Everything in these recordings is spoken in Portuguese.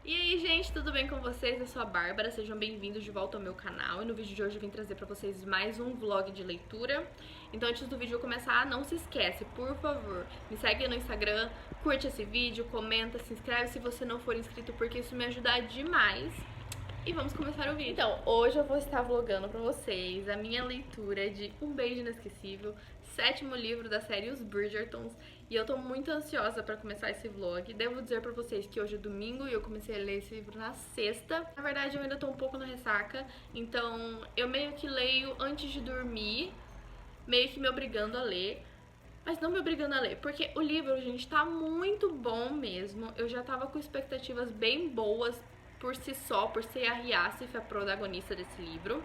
E aí, gente, tudo bem com vocês? Eu sou a Bárbara, sejam bem-vindos de volta ao meu canal. E no vídeo de hoje eu vim trazer pra vocês mais um vlog de leitura. Então antes do vídeo começar, não se esquece, por favor, me segue no Instagram, curte esse vídeo, comenta, se inscreve se você não for inscrito, porque isso me ajuda demais. E vamos começar o vídeo. Então, hoje eu vou estar vlogando pra vocês a minha leitura de Um Beijo Inesquecível, 7º livro da série Os Bridgertons. E eu tô muito ansiosa pra começar esse vlog. Devo dizer pra vocês que hoje é domingo e eu comecei a ler esse livro na sexta. Na verdade, eu ainda tô um pouco na ressaca, então eu meio que leio antes de dormir, meio que me obrigando a ler. Mas não me obrigando a ler, porque o livro, gente, tá muito bom mesmo. Eu já tava com expectativas bem boas por si só, por ser a Hyacinth a protagonista desse livro.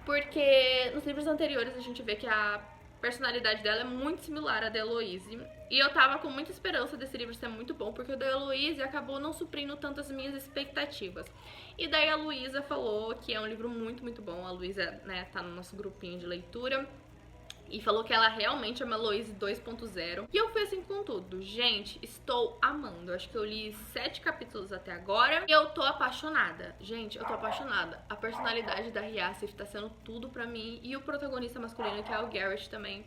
Porque nos livros anteriores a gente vê que a personalidade dela é muito similar à da Heloise. E eu tava com muita esperança desse livro ser muito bom, porque o da Heloise acabou não suprindo tanto as minhas expectativas. E daí a Luísa falou que é um livro muito, muito bom. A Luísa, né, tá no nosso grupinho de leitura. E falou que ela realmente é uma Heloise 2.0. E eu fui assim com tudo. Gente, estou amando. Acho que eu li 7 capítulos até agora. E eu tô apaixonada. Gente, eu tô apaixonada. A personalidade da Hyacinth tá sendo tudo pra mim. E o protagonista masculino, que é o Garrett, também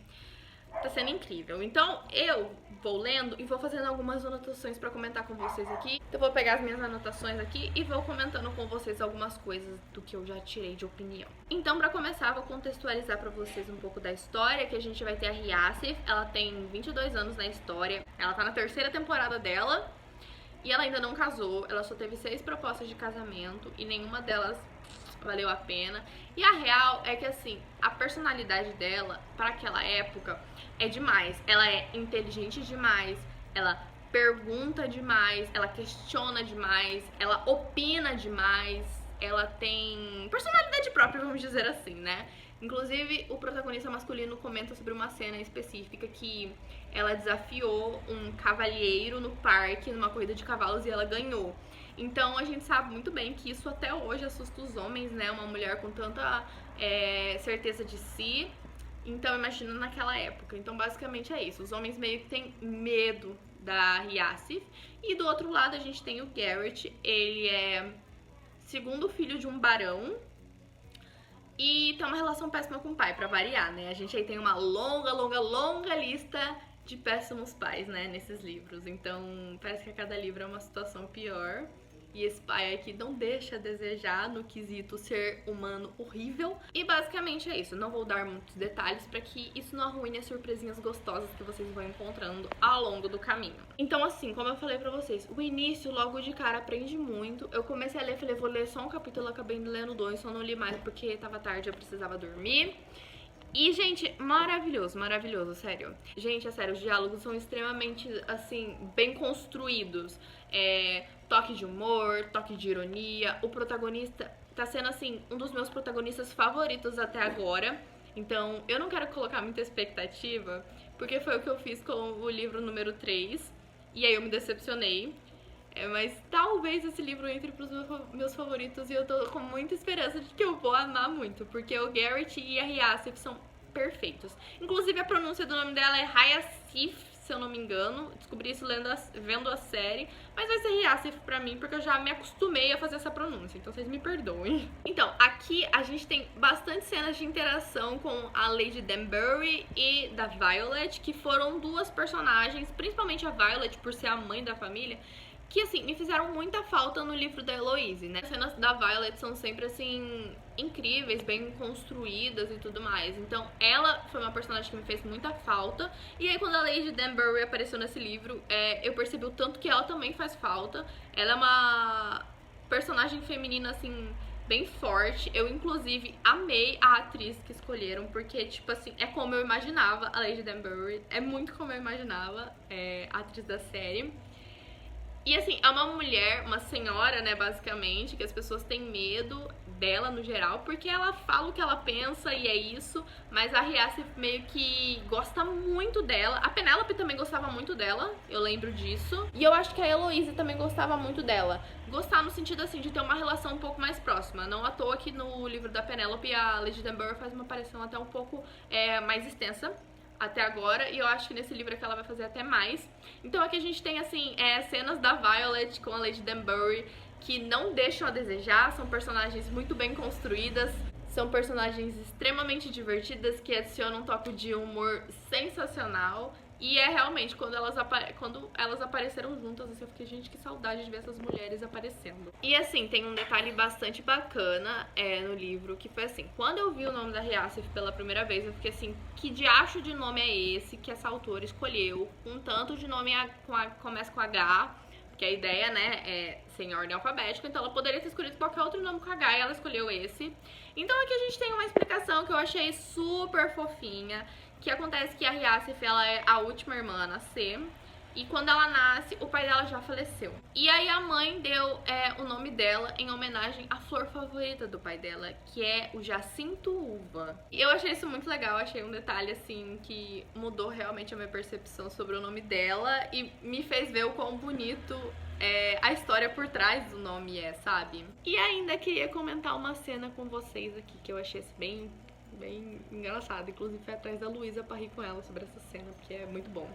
tá sendo incrível. Então eu vou lendo e vou fazendo algumas anotações pra comentar com vocês aqui. Eu vou pegar as minhas anotações aqui e vou comentando com vocês algumas coisas do que eu já tirei de opinião. Então, pra começar, vou contextualizar pra vocês um pouco da história, que a gente vai ter a Hyacinth. Ela tem 22 anos na história. Ela tá na 3ª temporada dela. E ela ainda não casou. Ela só teve 6 propostas de casamento e nenhuma delas valeu a pena. E a real é que, assim, a personalidade dela, para aquela época, é demais. Ela é inteligente demais, ela pergunta demais, ela questiona demais, ela opina demais, ela tem personalidade própria, vamos dizer assim, né? Inclusive, o protagonista masculino comenta sobre uma cena específica que ela desafiou um cavalheiro no parque, numa corrida de cavalos, e ela ganhou. Então a gente sabe muito bem que isso até hoje assusta os homens, né? Uma mulher com tanta certeza de si. Então imagina naquela época. Então basicamente é isso. Os homens meio que têm medo da Hyacinth. E do outro lado a gente tem o Garrett. Ele é segundo filho de um barão. E tem uma relação péssima com o pai, pra variar, né? A gente aí tem uma longa lista de péssimos pais, né, nesses livros. Então, parece que a cada livro é uma situação pior. E esse pai aqui não deixa a desejar no quesito ser humano horrível. E basicamente é isso. Não vou dar muitos detalhes pra que isso não arruine as surpresinhas gostosas que vocês vão encontrando ao longo do caminho. Então, assim, como eu falei pra vocês, o início, logo de cara, aprende muito. Eu comecei a ler, falei, vou ler só um capítulo, acabei lendo 2, só não li mais porque tava tarde, eu precisava dormir. E, gente, maravilhoso, maravilhoso, sério. Gente, é sério, os diálogos são extremamente, assim, bem construídos. Toque de humor, toque de ironia. O protagonista tá sendo, assim, um dos meus protagonistas favoritos até agora. Então, eu não quero colocar muita expectativa, porque foi o que eu fiz com o livro número 3. E aí eu me decepcionei. Mas talvez esse livro entre pros meus favoritos, e eu tô com muita esperança de que eu vou amar muito, porque o Garrett e a Hyacinth são perfeitos. Inclusive a pronúncia do nome dela é Hyacinth, se eu não me engano. Descobri isso vendo a série, mas vai ser Hyacinth pra mim, porque eu já me acostumei a fazer essa pronúncia, então vocês me perdoem. Então, aqui a gente tem bastante cenas de interação com a Lady Danbury e da Violet, que foram duas personagens, principalmente a Violet, por ser a mãe da família, que, assim, me fizeram muita falta no livro da Heloise, né? As cenas da Violet são sempre, assim, incríveis, bem construídas e tudo mais. Então, ela foi uma personagem que me fez muita falta. E aí, quando a Lady Danbury apareceu nesse livro, eu percebi o tanto que ela também faz falta. Ela é uma personagem feminina, assim, bem forte. Eu, inclusive, amei a atriz que escolheram, porque, tipo assim, é como eu imaginava a Lady Danbury. É muito como eu imaginava a atriz da série. E, assim, é uma mulher, uma senhora, né, basicamente, que as pessoas têm medo dela no geral, porque ela fala o que ela pensa e é isso, mas a Hyacinth meio que gosta muito dela. A Penélope também gostava muito dela, eu lembro disso. E eu acho que a Heloise também gostava muito dela. Gostar no sentido, assim, de ter uma relação um pouco mais próxima. Não à toa que no livro da Penélope a Lady Danbury faz uma aparição até um pouco mais extensa. até agora, e eu acho que nesse livro é que ela vai fazer até mais. Então aqui a gente tem, assim, cenas da Violet com a Lady Danbury que não deixam a desejar, são personagens muito bem construídas, são personagens extremamente divertidas, que adicionam um toque de humor sensacional. E é realmente, quando elas apareceram juntas, assim, eu fiquei, gente, que saudade de ver essas mulheres aparecendo. E assim, tem um detalhe bastante bacana no livro, que foi assim, quando eu vi o nome da Hyacinth pela primeira vez, eu fiquei assim, que diacho de nome é esse que essa autora escolheu? Um tanto de nome começa com H, porque a ideia, né, é ser em ordem alfabética, então ela poderia ter escolhido qualquer outro nome com H e ela escolheu esse. Então aqui a gente tem uma explicação que eu achei super fofinha, que acontece que a Hyacinth, ela é a última irmã a nascer, e quando ela nasce, o pai dela já faleceu. E aí a mãe deu o nome dela em homenagem à flor favorita do pai dela, que é o Jacinto Uva. E eu achei isso muito legal, achei um detalhe assim que mudou realmente a minha percepção sobre o nome dela e me fez ver o quão bonito a história por trás do nome sabe? E ainda queria comentar uma cena com vocês aqui que eu achei bem engraçado. Inclusive foi atrás da Luísa pra rir com ela sobre essa cena, porque é muito bom.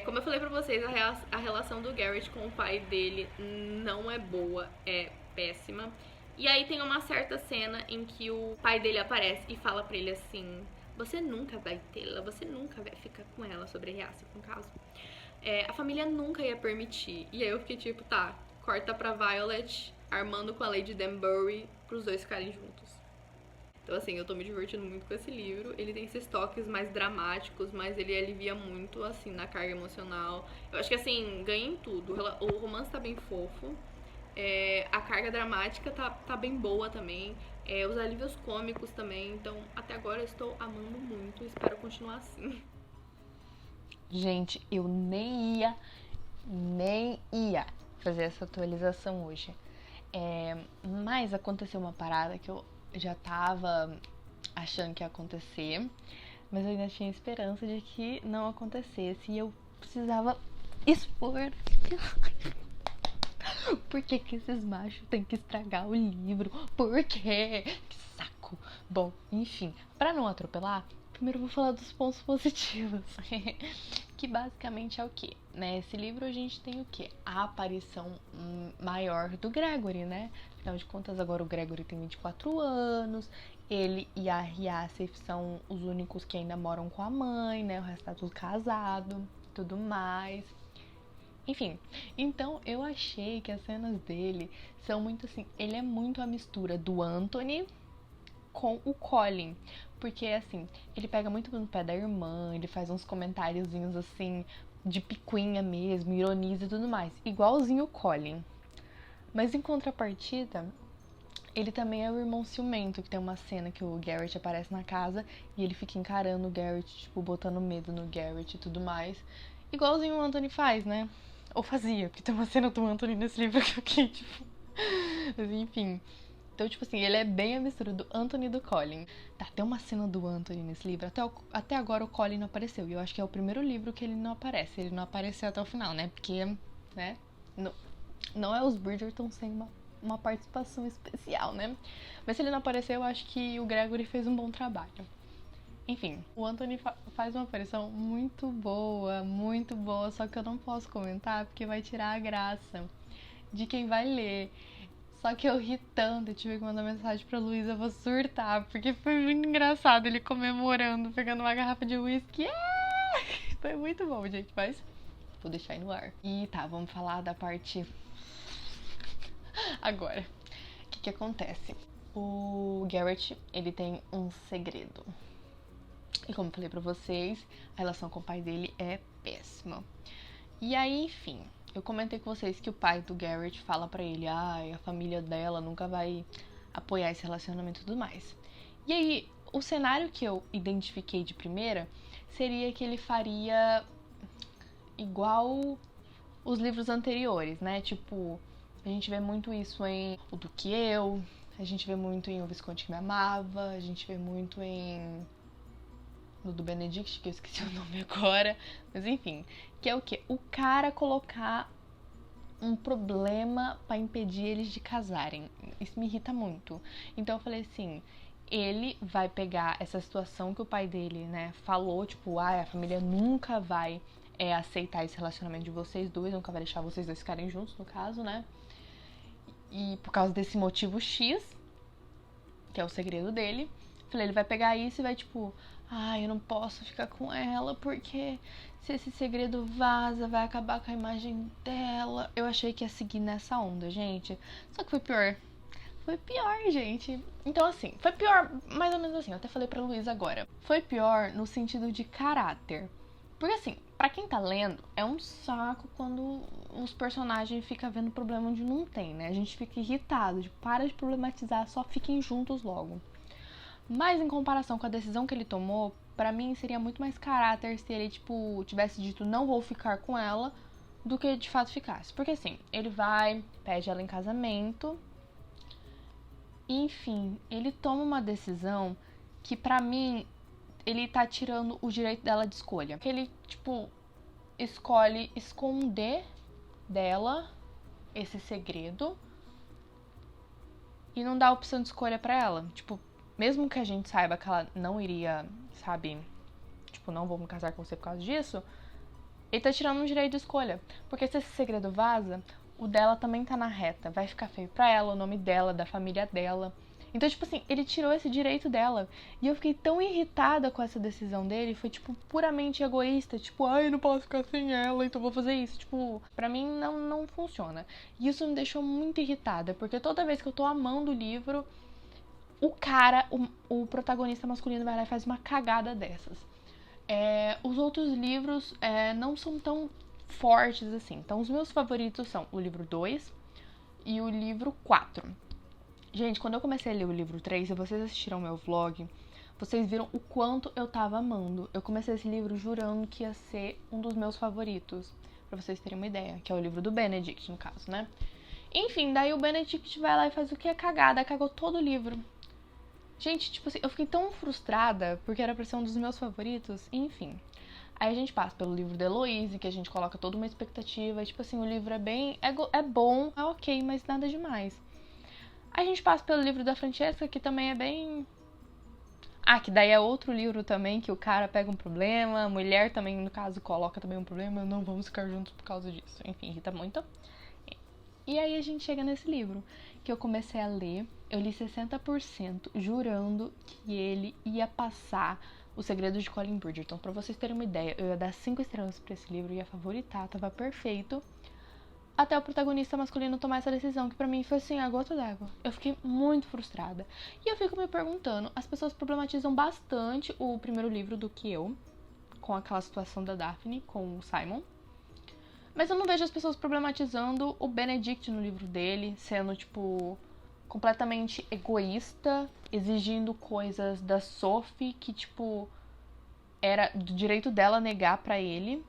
Como eu falei pra vocês, a relação do Garrett com o pai dele não é boa, é péssima. E aí tem uma certa cena em que o pai dele aparece e fala pra ele assim: você nunca vai tê-la, você nunca vai ficar com ela, sobre a Hyacinth, no caso. A família nunca ia permitir. E aí eu fiquei tipo, tá, corta pra Violet armando com a Lady Danbury pros dois ficarem juntos. Então, assim, eu tô me divertindo muito com esse livro. Ele tem esses toques mais dramáticos, mas ele alivia muito, assim, na carga emocional. Eu acho que, assim, ganha em tudo. O romance tá bem fofo. A carga dramática tá bem boa também. Os alívios cômicos também. Então, até agora eu estou amando muito. Espero continuar assim. Gente, eu nem ia fazer essa atualização hoje. Mas aconteceu uma parada que eu já tava achando que ia acontecer, mas eu ainda tinha esperança de que não acontecesse e eu precisava expor. Por que esses machos têm que estragar o livro? Por quê? Que saco! Bom, enfim, pra não atropelar, primeiro eu vou falar dos pontos positivos. Que basicamente é o quê? Nesse livro a gente tem o quê? A aparição maior do Gregory, né? Afinal de contas, agora o Gregory tem 24 anos, ele e a Hyacinth são os únicos que ainda moram com a mãe, né? O resto tá tudo casado, tudo mais. Enfim, então eu achei que as cenas dele são muito assim, ele é muito a mistura do Anthony com o Colin, porque assim, ele pega muito no pé da irmã, ele faz uns comentáriozinhos assim, de picuinha mesmo, ironiza e tudo mais, igualzinho o Colin. Mas em contrapartida, ele também é o irmão ciumento, que tem uma cena que o Garrett aparece na casa e ele fica encarando o Garrett, tipo, botando medo no Garrett e tudo mais, igualzinho o Anthony faz, né? Ou fazia, porque tem uma cena do Anthony nesse livro que eu fiquei, tipo... Mas enfim... Então, tipo assim, ele é bem a mistura do Anthony e do Colin. Tá, tem uma cena do Anthony nesse livro. Até agora o Colin não apareceu. E eu acho que é o primeiro livro que ele não aparece. Ele não apareceu até o final, né? Porque, né? Não é os Bridgerton sem uma participação especial, né? Mas se ele não apareceu, eu acho que o Gregory fez um bom trabalho. Enfim, o Anthony faz uma aparição muito boa, só que eu não posso comentar porque vai tirar a graça de quem vai ler. Só que eu ri tanto, eu tive que mandar mensagem pra Luísa, eu vou surtar, porque foi muito engraçado ele comemorando, pegando uma garrafa de uísque. Foi muito bom, gente, mas vou deixar aí no ar. E tá, vamos falar da parte agora. O que acontece? O Garrett, ele tem um segredo. E como eu falei pra vocês, a relação com o pai dele é péssima. E aí, enfim... Eu comentei com vocês que o pai do Garrett fala pra ele, a família dela nunca vai apoiar esse relacionamento e tudo mais. E aí, o cenário que eu identifiquei de primeira seria que ele faria igual os livros anteriores, né? Tipo, a gente vê muito isso em O Do Que Eu, a gente vê muito em O Visconde Que Me Amava, a gente vê muito em... no do Benedict, que eu esqueci o nome agora, mas enfim, que é o quê? O cara colocar um problema pra impedir eles de casarem. Isso me irrita muito. Então eu falei assim, ele vai pegar essa situação que o pai dele, né, falou, tipo, a família nunca vai aceitar esse relacionamento de vocês dois, nunca vai deixar vocês dois ficarem juntos, no caso, né? E por causa desse motivo X, que é o segredo dele, ele vai pegar isso e vai tipo, eu não posso ficar com ela porque se esse segredo vaza, vai acabar com a imagem dela. Eu achei que ia seguir nessa onda, gente. Só que foi pior. Foi pior, gente. Então, assim, foi pior, mais ou menos assim. Eu até falei pra Luísa agora. Foi pior no sentido de caráter. Porque, assim, pra quem tá lendo, é um saco quando os personagens ficam vendo problema onde não tem, né? A gente fica irritado, de para de problematizar, só fiquem juntos logo. Mas em comparação com a decisão que ele tomou, pra mim seria muito mais caráter se ele, tipo, tivesse dito não vou ficar com ela, do que de fato ficasse. Porque, assim, ele vai, pede ela em casamento. Enfim, ele toma uma decisão que pra mim, ele tá tirando o direito dela de escolha. Que ele, tipo, escolhe esconder dela esse segredo e não dá opção de escolha pra ela. Tipo, mesmo que a gente saiba que ela não iria, sabe, tipo, não vou me casar com você por causa disso, ele tá tirando um direito de escolha. Porque se esse segredo vaza, o dela também tá na reta. Vai ficar feio pra ela, o nome dela, da família dela. Então, tipo assim, ele tirou esse direito dela. E eu fiquei tão irritada com essa decisão dele. Foi, tipo, puramente egoísta. Tipo, eu não posso ficar sem ela, então vou fazer isso. Tipo, pra mim não funciona. E isso me deixou muito irritada. Porque toda vez que eu tô amando o livro, o cara, o protagonista masculino vai lá e faz uma cagada dessas. Os outros livros não são tão fortes assim. Então, os meus favoritos são o livro 2 e o livro 4. Gente, quando eu comecei a ler o livro 3, se vocês assistiram meu vlog, vocês viram o quanto eu tava amando. Eu comecei esse livro jurando que ia ser um dos meus favoritos, pra vocês terem uma ideia, que é o livro do Benedict, no caso, né? Enfim, daí o Benedict vai lá e faz o que? Cagada, cagou todo o livro. Gente, tipo assim, eu fiquei tão frustrada, porque era pra ser um dos meus favoritos, enfim. Aí a gente passa pelo livro da Heloise, que a gente coloca toda uma expectativa, e, tipo assim, o livro é bem... é bom, é ok, mas nada demais. Aí a gente passa pelo livro da Francesca, que também é bem... que daí é outro livro também, que o cara pega um problema, a mulher também, no caso, coloca também um problema, não vamos ficar juntos por causa disso. Enfim, irrita muito. E aí a gente chega nesse livro, que eu comecei a ler, eu li 60%, jurando que ele ia passar O Segredo de Colin Bridgerton. Pra vocês terem uma ideia, eu ia dar 5 estrelas pra esse livro, ia favoritar, tava perfeito. Até o protagonista masculino tomar essa decisão, que pra mim foi assim, a gota d'água. Eu fiquei muito frustrada. E eu fico me perguntando, as pessoas problematizam bastante o primeiro livro do que eu, com aquela situação da Daphne, com o Simon. Mas eu não vejo as pessoas problematizando o Benedict no livro dele, sendo, tipo, completamente egoísta, exigindo coisas da Sophie que, tipo, era do direito dela negar pra ele.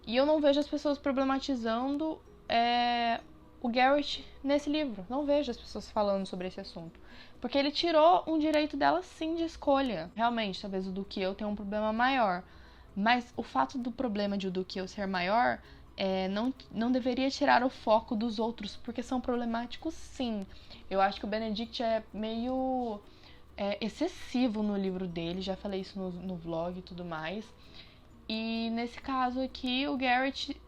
E eu não vejo as pessoas problematizando o Garrett nesse livro. Não vejo as pessoas falando sobre esse assunto. Porque ele tirou um direito dela, sim, de escolha. Realmente, talvez o Duque tenha um problema maior. Mas o fato do problema de o Duque ser maior não deveria tirar o foco dos outros, porque são problemáticos, sim. Eu acho que o Benedict é meio excessivo no livro dele, já falei isso no vlog e tudo mais. E nesse caso aqui, o Garrett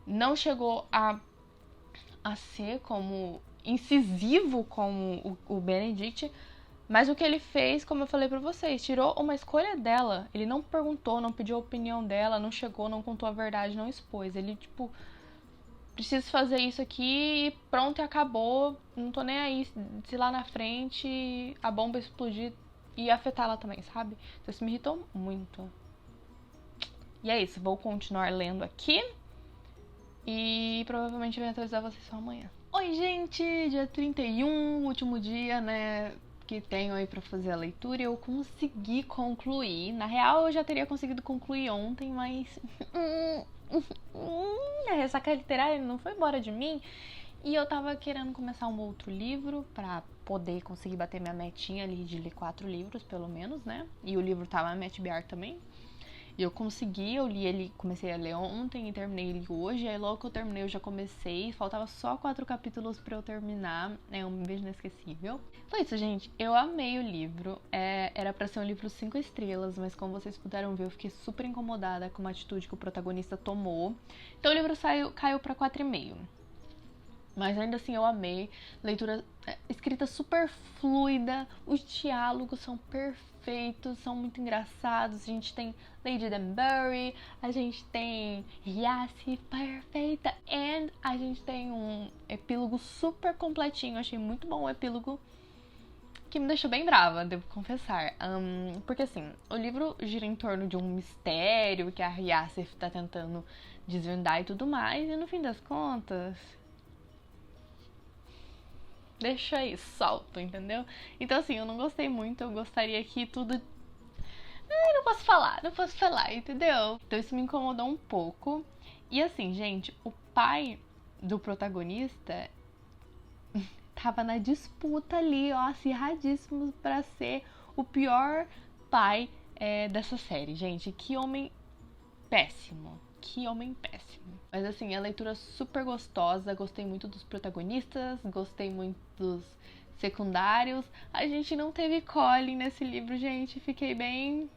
não chegou a ser como incisivo como o Benedict, mas o que ele fez, como eu falei pra vocês, tirou uma escolha dela. Ele não perguntou, não pediu a opinião dela, não chegou, não contou a verdade, não expôs. Ele, tipo, preciso fazer isso aqui e pronto, e acabou. Não tô nem aí se lá na frente a bomba explodir e afetar ela também, sabe? Então isso me irritou muito. E é isso, vou continuar lendo aqui e provavelmente venho atualizar vocês só amanhã. Oi, gente! Dia 31, último dia, né, que tenho aí pra fazer a leitura, e eu consegui concluir. Na real, eu já teria conseguido concluir ontem, mas a ressaca literária não foi embora de mim. E eu tava querendo começar um outro livro pra poder conseguir bater minha metinha ali de ler 4 livros, pelo menos, né? E o livro tava na MetBR também. E eu consegui, eu li ele, comecei a ler ontem e terminei ele hoje. Aí logo que eu terminei eu já comecei, faltava só 4 capítulos pra eu terminar. É um beijo inesquecível. Foi isso, gente, eu amei o livro. Era pra ser um livro 5 estrelas, mas como vocês puderam ver, eu fiquei super incomodada com uma atitude que o protagonista tomou. Então o livro caiu pra 4,5. Mas ainda assim eu amei. Leitura, escrita super fluida, os diálogos são perfeitos, são muito engraçados. A gente tem Lady Danbury, a gente tem Hyacinth perfeita, e a gente tem um epílogo super completinho. Achei muito bom o epílogo, que me deixou bem brava, devo confessar. Porque assim, o livro gira em torno de um mistério que a Hyacinth tá tentando desvendar e tudo mais, e no fim das contas deixa aí, solto, entendeu? Então assim, eu não gostei muito, eu gostaria que tudo... Ai, não posso falar, entendeu? Então isso me incomodou um pouco. E assim, gente, o pai do protagonista tava na disputa ali, ó, acirradíssimo pra ser o pior pai dessa série. Gente, que homem péssimo. Que homem péssimo. Mas assim, a leitura é super gostosa, gostei muito dos protagonistas, gostei muito dos secundários. A gente não teve Colin nesse livro, gente. Fiquei bem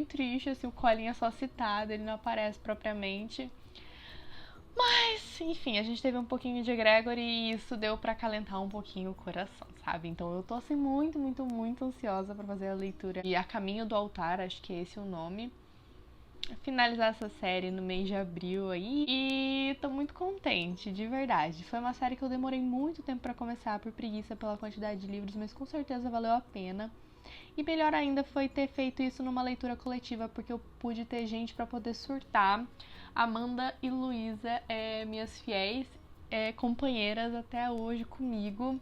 triste, assim, o Colin é só citado, ele não aparece propriamente. Mas, enfim, a gente teve um pouquinho de Gregory e isso deu pra acalentar um pouquinho o coração, sabe? Então eu tô assim muito ansiosa pra fazer a leitura. E A Caminho do Altar, acho que é esse o nome. Finalizar essa série no mês de abril aí, e tô muito contente, de verdade. Foi uma série que eu demorei muito tempo pra começar por preguiça, pela quantidade de livros, mas com certeza valeu a pena. E melhor ainda foi ter feito isso numa leitura coletiva, porque eu pude ter gente pra poder surtar. Amanda e Luísa, minhas fiéis companheiras até hoje comigo.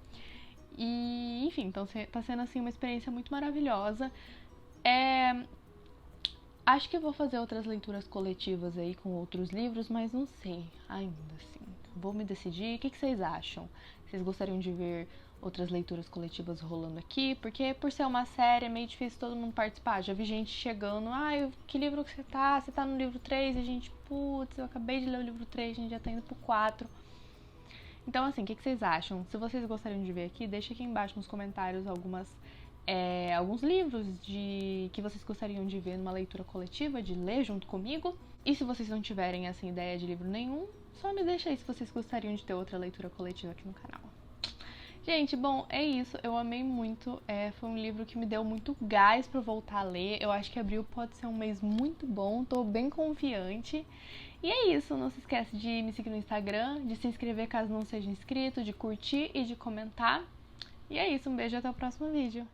E, enfim, então tá sendo assim uma experiência muito maravilhosa. Acho que vou fazer outras leituras coletivas aí com outros livros, mas não sei ainda assim. Vou me decidir. O que vocês acham? Vocês gostariam de ver outras leituras coletivas rolando aqui? Porque por ser uma série é meio difícil todo mundo participar. Já vi gente chegando, que livro que você tá? Você tá no livro 3? E a gente, putz, eu acabei de ler o livro 3, a gente já tá indo pro 4. Então assim, o que vocês acham? Se vocês gostariam de ver aqui, deixa aqui embaixo nos comentários alguns livros que vocês gostariam de ver numa leitura coletiva, de ler junto comigo. E se vocês não tiverem essa ideia de livro nenhum, só me deixa aí se vocês gostariam de ter outra leitura coletiva aqui no canal. Gente, bom, é isso. Eu amei muito. Foi um livro que me deu muito gás pra voltar a ler. Eu acho que abril pode ser um mês muito bom. Tô bem confiante. E é isso. Não se esquece de me seguir no Instagram, de se inscrever caso não seja inscrito, de curtir e de comentar. E é isso. Um beijo e até o próximo vídeo.